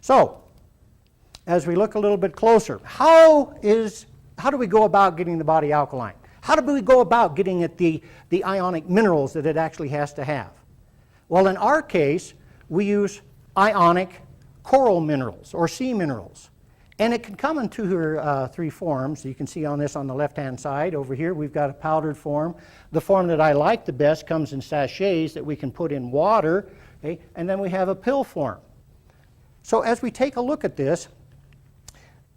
So, as we look a little bit closer, how do we go about getting the body alkaline? How do we go about getting at the ionic minerals that it actually has to have? Well, in our case, we use ionic coral minerals, or sea minerals. And it can come in three forms. You can see on this on the left-hand side. Over here, we've got a powdered form. The form that I like the best comes in sachets that we can put in water. Okay? And then we have a pill form. So as we take a look at this,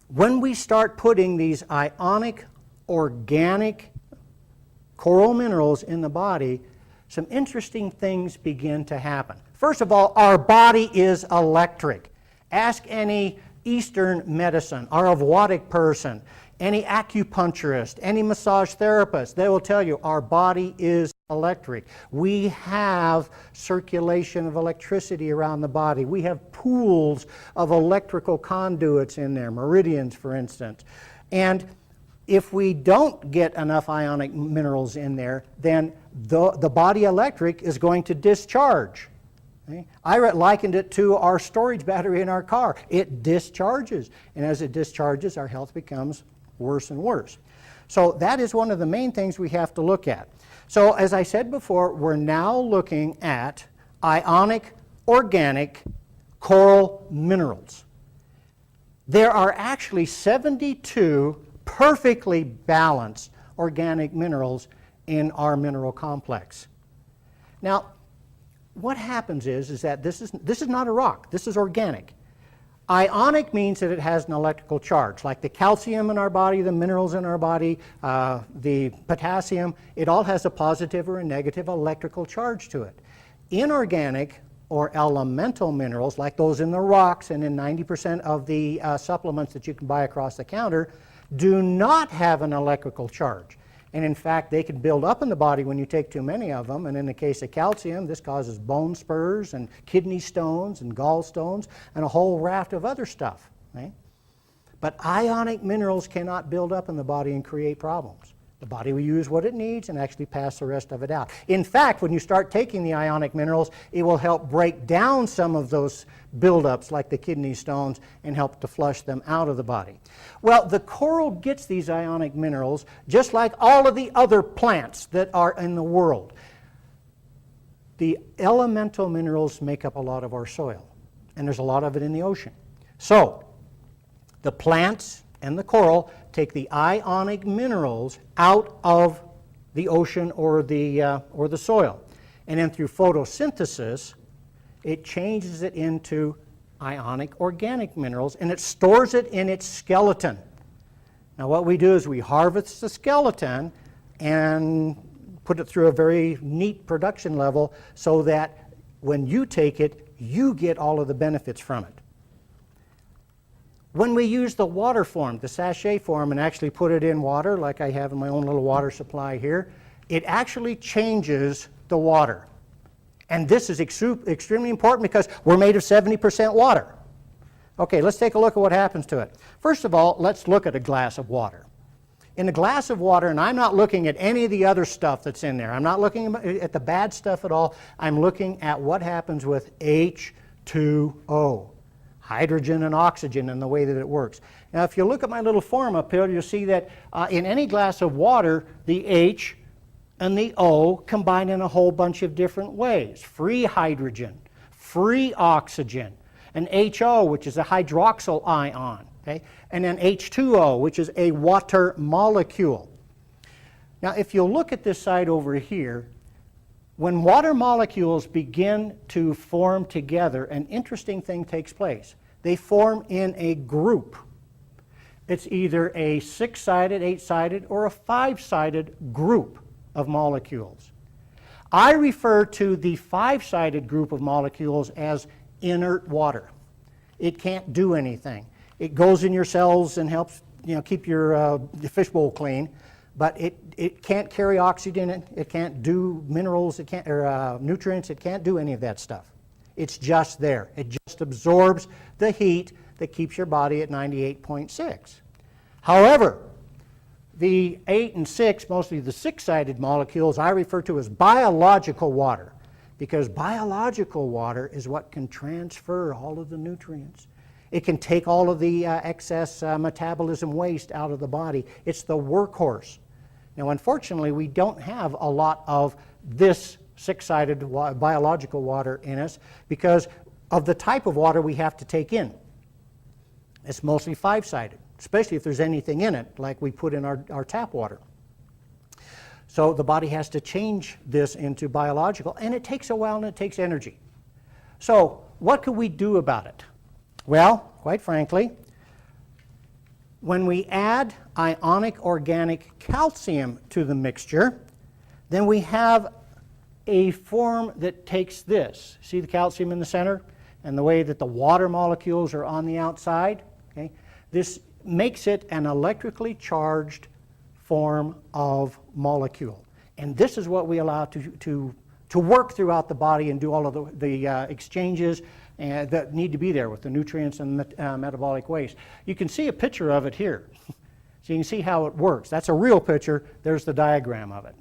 when we start putting these ionic, organic coral minerals in the body, some interesting things begin to happen. First of all, our body is electric. Ask any Eastern medicine, Ayurvedic person, any acupuncturist, any massage therapist, they will tell you our body is electric. We have circulation of electricity around the body. We have pools of electrical conduits in there, meridians for instance. And if we don't get enough ionic minerals in there, then the body electric is going to discharge. Okay? I likened it to our storage battery in our car. It discharges, and as it discharges, our health becomes worse and worse. So that is one of the main things we have to look at. So as I said before, we're now looking at ionic, organic, coral minerals. There are actually 72 perfectly balanced organic minerals in our mineral complex. Now, what happens is that this is not a rock. This is organic. Ionic means that it has an electrical charge, like the calcium in our body, the minerals in our body, the potassium. It all has a positive or a negative electrical charge to it. Inorganic or elemental minerals, like those in the rocks and in 90% of the supplements that you can buy across the counter, do not have an electrical charge. And in fact, they can build up in the body when you take too many of them. And in the case of calcium, this causes bone spurs and kidney stones and gallstones and a whole raft of other stuff. Right? But ionic minerals cannot build up in the body and create problems. The body will use what it needs and actually pass the rest of it out. In fact, when you start taking the ionic minerals, it will help break down some of those buildups like the kidney stones and help to flush them out of the body. Well, the coral gets these ionic minerals just like all of the other plants that are in the world. The elemental minerals make up a lot of our soil, and there's a lot of it in the ocean. So, the plants and the coral take the ionic minerals out of the ocean or the soil. And then through photosynthesis, it changes it into ionic organic minerals, and it stores it in its skeleton. Now what we do is we harvest the skeleton and put it through a very neat production level so that when you take it, you get all of the benefits from it. When we use the water form, the sachet form, and actually put it in water, like I have in my own little water supply here, it actually changes the water. And this is extremely important because we're made of 70% water. Okay, let's take a look at what happens to it. First of all, let's look at a glass of water. In a glass of water, and I'm not looking at any of the other stuff that's in there. I'm not looking at the bad stuff at all. I'm looking at what happens with H2O. Hydrogen and oxygen and the way that it works. Now if you look at my little form up here, you'll see that in any glass of water, the H and the O combine in a whole bunch of different ways. Free hydrogen, free oxygen, and HO, which is a hydroxyl ion, okay? And then H2O, which is a water molecule. Now if you look at this side over here, when water molecules begin to form together, an interesting thing takes place. They form in a group. It's either a 6-sided, 8-sided, or a 5-sided group of molecules. I refer to the 5-sided group of molecules as inert water. It can't do anything. It goes in your cells and helps keep your fishbowl clean. But it can't carry oxygen, it can't do minerals, it can't, or nutrients, it can't do any of that stuff. It's just there. It just absorbs the heat that keeps your body at 98.6. However, the 8 and 6, mostly the 6-sided molecules, I refer to as biological water, because biological water is what can transfer all of the nutrients. It can take all of the excess metabolism waste out of the body. It's the workhorse. Now, unfortunately, we don't have a lot of this six-sided biological water in us because of the type of water we have to take in. It's mostly five-sided, especially if there's anything in it, like we put in our tap water. So the body has to change this into biological, and it takes a while and it takes energy. So what could we do about it? Well, quite frankly, when we add ionic organic calcium to the mixture, then we have a form that takes this. See the calcium in the center and the way that the water molecules are on the outside? Okay? This makes it an electrically charged form of molecule. And this is what we allow to work throughout the body and do all of the exchanges that need to be there with the nutrients and metabolic waste. You can see a picture of it here. So you can see how it works. That's a real picture. There's the diagram of it.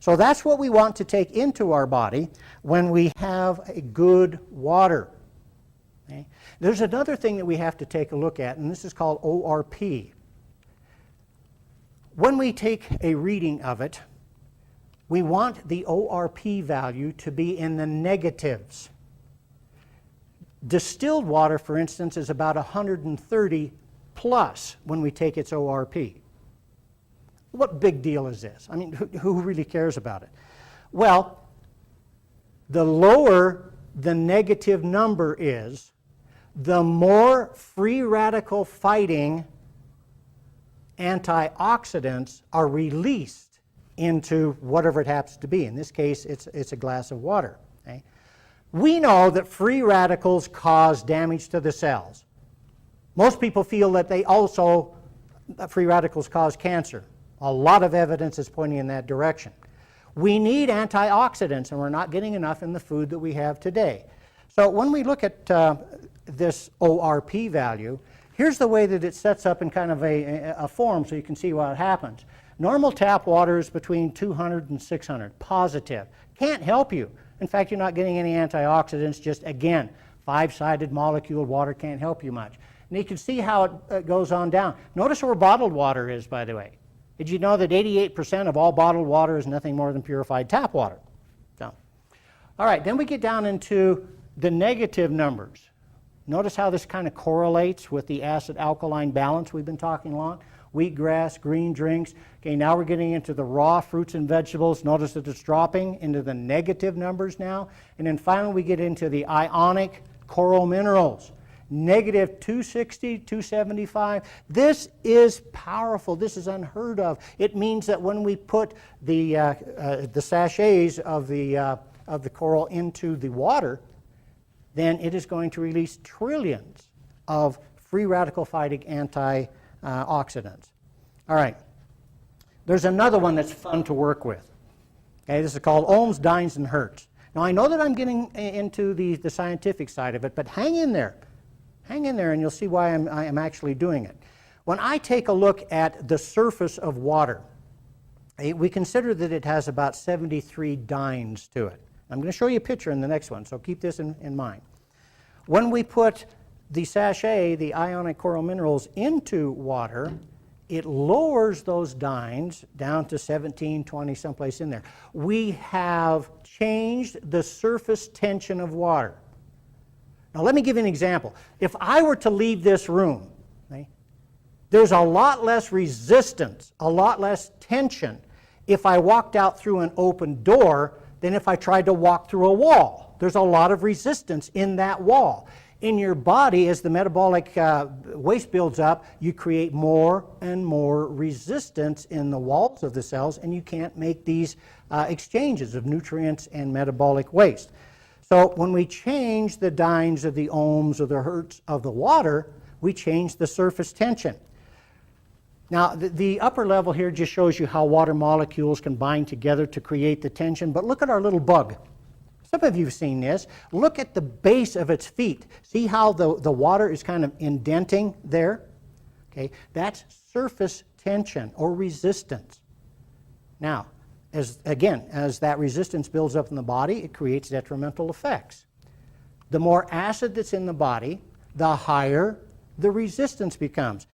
So that's what we want to take into our body when we have a good water. Okay? There's another thing that we have to take a look at, and this is called ORP. When we take a reading of it, we want the ORP value to be in the negatives. Distilled water, for instance, is about 130 plus when we take its ORP. What big deal is this? I mean, who really cares about it? Well, the lower the negative number is, the more free radical fighting antioxidants are released into whatever it happens to be. In this case, it's a glass of water. Okay? We know that free radicals cause damage to the cells. Most people feel that free radicals cause cancer. A lot of evidence is pointing in that direction. We need antioxidants, and we're not getting enough in the food that we have today. So when we look at this ORP value, here's the way that it sets up in kind of a form so you can see what happens. Normal tap water is between 200 and 600, positive. Can't help you. In fact, you're not getting any antioxidants, just, again, five-sided molecule water can't help you much. And you can see how it goes on down. Notice where bottled water is, by the way. Did you know that 88% of all bottled water is nothing more than purified tap water? So, all right, then we get down into the negative numbers. Notice how this kind of correlates with the acid-alkaline balance we've been talking along. Wheatgrass, green drinks. Okay, now we're getting into the raw fruits and vegetables. Notice that it's dropping into the negative numbers now. And then finally we get into the ionic coral minerals. Negative 260, 275. This is powerful. This is unheard of. It means that when we put the sachets of the coral into the water, then it is going to release trillions of free radical fighting antioxidants. All right. There's another one that's fun to work with. Okay, this is called ohms, dynes, and hertz. Now I know that I'm getting into the scientific side of it, but hang in there. Hang in there and you'll see why I am actually doing it. When I take a look at the surface of water, we consider that it has about 73 dynes to it. I'm going to show you a picture in the next one, so keep this in mind. When we put the sachet, the ionic coral minerals, into water, it lowers those dynes down to 17, 20, someplace in there. We have changed the surface tension of water. Now let me give you an example. If I were to leave this room, okay, there's a lot less resistance, a lot less tension if I walked out through an open door than if I tried to walk through a wall. There's a lot of resistance in that wall. In your body, as the metabolic waste builds up, you create more and more resistance in the walls of the cells, and you can't make these exchanges of nutrients and metabolic waste. So when we change the dynes of the ohms or the hertz of the water, we change the surface tension. Now, the upper level here just shows you how water molecules can bind together to create the tension, but look at our little bug. Some of you have seen this. Look at the base of its feet. See how the water is kind of indenting there? Okay, that's surface tension or resistance. Now, as that resistance builds up in the body, it creates detrimental effects. The more acid that's in the body, the higher the resistance becomes.